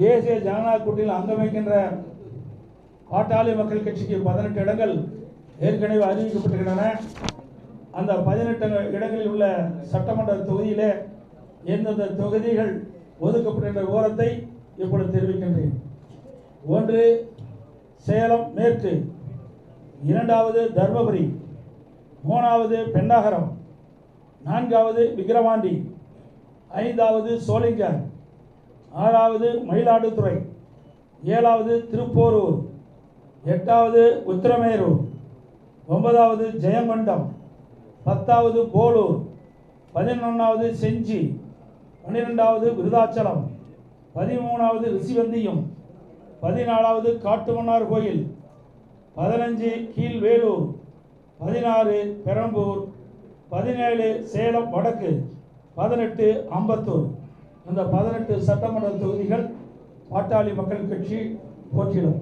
தேசிய ஜனநாயக கூட்டணியில் அங்கம் வகிக்கின்ற பாட்டாளி மக்கள் கட்சிக்கு 18 இடங்கள் ஏற்கனவே அறிவிக்கப்பட்டிருக்கின்றன. அந்த 18 இடங்களில் உள்ள சட்டமன்ற தொகுதியிலே எந்தெந்த தொகுதிகள் ஒதுக்கப்பட்ட விவரத்தை இப்பொழுது தெரிவிக்கின்றேன். 1 சேலம் மேற்கு, 2வது தர்மபுரி, 3வது பெண்ணாகரம், 4வது விக்கிரவாண்டி, 5வது சோளிங்கர், 6வது மயிலாடுதுறை, 7வது திருப்போரூர், 8வது உத்திரமேரூர், 9வது ஜெயங்கொண்டம், 10வது போலூர், 11வது செஞ்சி, 12வது விருதாச்சலம், 13வது ரிஷிவந்தியம், 14வது காட்டுமன்னார் கோயில், 15 கீழ்வேலூர், 16 பெரம்பூர், 17 சேலம் வடக்கு, 18 அம்பத்தூர். இந்த 18 சட்டமன்ற தொகுதிகள் பாட்டாளி மக்கள் கட்சி போட்டியிடும்.